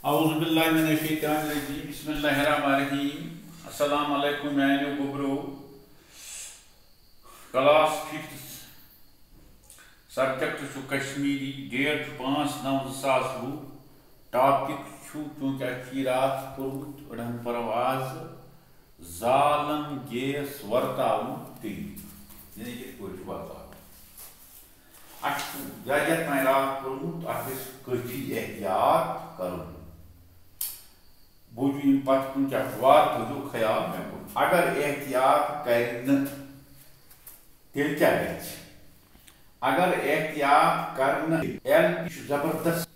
اعوذ باللہ من الشیطان الرجیم بسم اللہ الرحمن الرحیم السلام علیکم میانیو گوبرو کلاس 5th سبجیکٹ چھُ کشمیری ڈیٹ 5/9/2020 ٹاپک چھُ چونکہ اچھی رات پوٚرمُت أڑہن پرواز زالن گیس ورتاوُن طریقہٕ یعنی کِتھ پٲٹھۍ چھُ ورتاوُن اَسہِ چھُ یتھ تانۍ رات پوٚرمُت اَتھ گژھِ کٲفی احتیاط کرُن بوٗزِو یِم پتہٕ کُنہِ جایہِ وارٕ تھٲیِو خیال مےٚ کُن اگر احتیاط کرِ نہٕ تیٚلہِ کیٛاہ گژھِ اگر احتیاط کر نہٕ ایل پی چھُ زبردست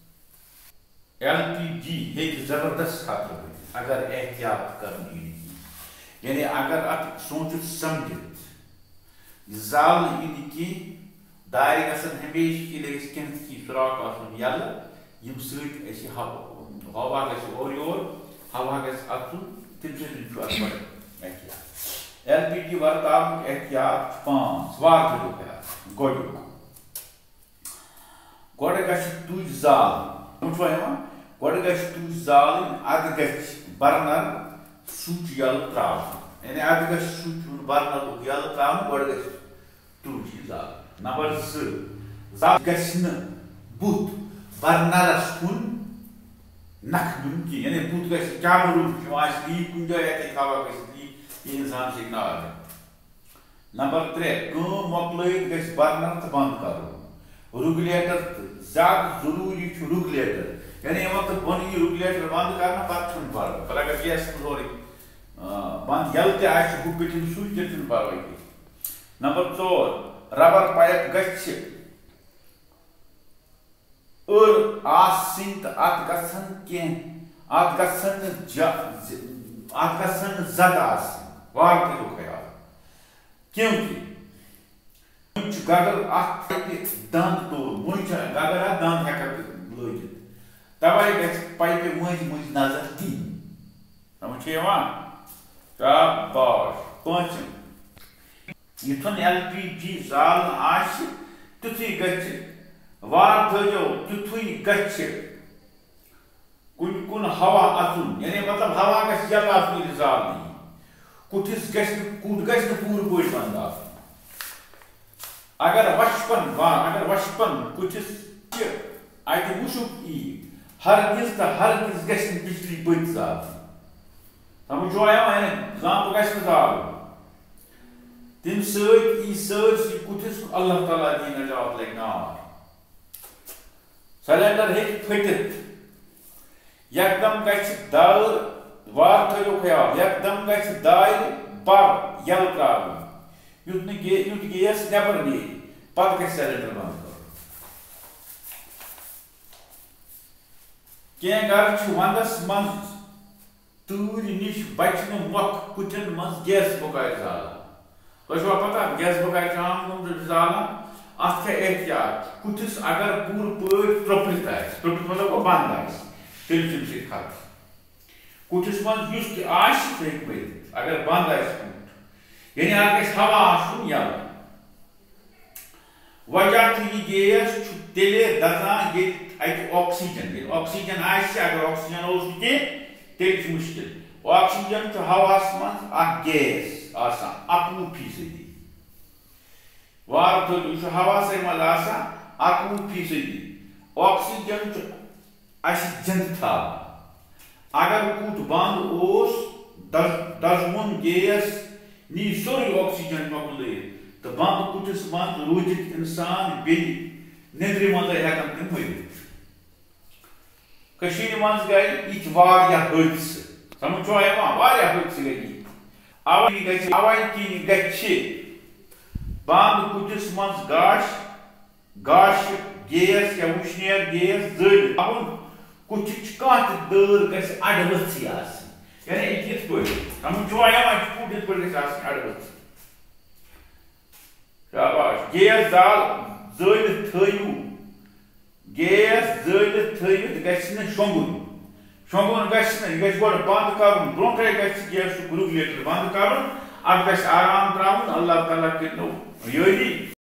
ایل پی جی ہیٚکہِ زبردست خطرٕ بٔنِتھ اگر احتیاط کرنہٕ یی یعنی اگر اتھ سوٗنٛچِتھ سمجھِتھ یہِ زالنہٕ یی نہٕ کینٛہہ دارِ گژھن ہمیشہِ ییٚلہِ أسۍ کینٛہہ نتہٕ کینٛہہ سُراخ آسُن یلہٕ ییٚمہِ سۭتۍ أسۍ ہوا گژھِ اورٕ یور ہوا گژھِ اژُن تمہِ سۭتۍ چھُ اتھ بڑٕ احتیاط ایل پی جی ورتاونُک احتیاط چھُ 5 وارٕ تھٲیِو خیال گۄڈٕنیُک گۄڈٕ گژھِ تُج زالٕنۍ چھُوا یِوان گۄڈٕ گژھِ تُج زالٕنۍ اَدٕ گژھِ برنر سُچ یلہٕ تراوُن یعنی اَدٕ گژھِ سُچ برنرُک یلہٕ تراوُن گۄڈٕ گژھِ تُج زالٕنۍ نمبر 2 زال گژھِ نہٕ بُتھ برنرس کُن نکھٕ دیُن کینٛہہ یعنی بُتھ گژھِ کیٛاہ روٗد آسہِ لیٖک کُنہِ جایہِ ہیٚکہِ ہوا گٔژھِتھ لیٖک یہِ اِنسان ہیٚکہِ نار دِتھ نمبر 3 کٲم مۄکلٲیِتھ گژھِ برنر تہٕ بنٛد کرُن رُگلیٹر تہٕ زیادٕ ضروٗری چھُ رُگلیٹر یعنی یِمن تہٕ بۄنہٕ یی رُگلیٹر بنٛد کرنہٕ پتہٕ چھُنہٕ پرواے پتہٕ اگر گیس سورُے بنٛد یلہٕ تہِ آسہِ ہُہ پٔٹھِم سُچ تیٚلہِ چھُنہٕ پرواے کینٛہہ نمبر 4 ربر پایپ گژھِ آسٕنۍ تہٕ اتھ گژھن کینٛہہ اتھ گژھن نہٕ زد آسٕنۍ وارٕ تھٲیِو خیال کیونکہ وۄنۍ چھُ گگر اتھ ہیٚکہِ دند تُل وۄنۍ چھُ گگر اتھ دند ہیٚکان لٲگِتھ تَوَے گژھِ پایپہِ مٔنٛزۍ مٔنٛزۍ نظر دِنۍ سمجھ چھِ یِوان شاباش پوٗنٛژِم یُتھُن ایل پی جی زالنہٕ آسہِ تِتھُے گژھِ وارٕ تھٲیِو تِتھُے گژھِ کُنہِ کُن ہوا اژُن یعنی مطلب ہوا گژھِ یلہٕ آسُن ییٚلہِ زالنہٕ یی کُٹھِس گژھِ نہٕ کوٗٹ گژھِ نہٕ پوٗرٕ پٲٹھۍ بنٛد آسُن اگر وشپن کُٹھِس چھِ اتہِ مُشُک یی ہرگز تہٕ ہرگز گژھِ نہٕ بجلی بٔتۍ زالٕنۍ سمجھ چھُوا یِوان یعنی زانٛہہ گژھِ نہٕ زالُن تمہِ سۭتۍ یی سٲرسٕے کُٹھِس اللہ تعالیٰ دی نجات لگہِ نار سلینڈر ہیٚکہِ پھٔٹِتھ یکدم گژھِ دٲر وارٕ تھٲیِو خیال یکدم گژھِ دارِ بر یلہٕ تراوٕنۍ یُتھ گیس نٮ۪بر نیرِ پتہٕ گژھِ سلینڈر بنٛد کرُن کینٛہہ گرٕ چھِ ونٛدس منٛز تۭرِ نِش بچنہٕ مۄکھٕ کُٹھٮ۪ن منٛز گیس بُکارِ زالان تۄہہِ چھُوا پتہ گیس بُکارِ چھِ عام گٔمٕژ زالان اتھ کیٛاہ احتیاط کُٹھِس اگر پوٗرٕ پٲٹھۍ ترٛوپرِتھ آسہِ ترٛوپرِتھ مطلب گوٚو بنٛد آسہِ تیٚلہِ چھُ اَمہِ سۭتۍ خطرٕ کُٹھِس منٛز یُس تہِ آسہِ سُہ ہیٚکہِ مٔرِتھ اگر بنٛد آسہِ کُٹھ یعنی اتھ گژھِ ہوا آسُن یلہٕ وجہ تہٕ یہِ گیس چھُ تیٚلے دزان ییٚتہِ اتہِ آکسیجن ییٚلہِ آکسیجن آسہِ اگر آکسیجن اوس نہٕ کینٛہہ تیٚلہِ چھُ مُشکِل آکسیجن چھُ ہوہس منٛز اکھ گیس آسان 91% وارٕ تھٲیِو یہِ چھُ ہواسٕے منٛز آسان 91% آکسیجن چھُ اَسہِ زِنٛدٕ تھاوان اگر کُٹھ بنٛد اوس دزوُن گیس نی سورُے آکسیجن مۄکلٲیِتھ تہٕ بنٛد کُٹھِس منٛز روٗزِتھ اِنسان بیٚیہِ نیٚندرِ منٛزٕے ہٮ۪کان تِم مٔرِتھ کٔشیٖرِ منٛز گٔے یِتھۍ واریاہ حٲدثہٕ سمجھ چھُوا یِوان واریاہ حٲدثہٕ گٔے یِتھۍ اَوَے کِنۍ گژھِ بنٛد کُٹھِس منٛز گاشہِ گیس یا وُشنیر گیس زٲلِتھ تھاوُن کُٹھِچ کانٛہہ تہِ دٲر گژھِ اَڑٕ ؤژھٕے آسٕنۍ یعنی یہِ کِتھ پٲٹھۍ سمجھ چھُوا یِوان یہِ کُٹھ یِتھ پٲٹھۍ گژھِ آسٕنۍ اَڑٕ ؤژھٕے شاباش گیس زٲلِتھ تھٲیِو گیس زٲلِتھ تھٲوِتھ گژھِ نہٕ شۄنٛگُن گژھِ نہٕ یہِ گژھِ گۄڈٕ بنٛد کرُن برونٛٹھٕے گژھِ گیسُک رُگلیٹر بنٛد کرُن اتھ گژھِ آرام تراوُن اللہ تعالیٰ کٔرِنو یٲری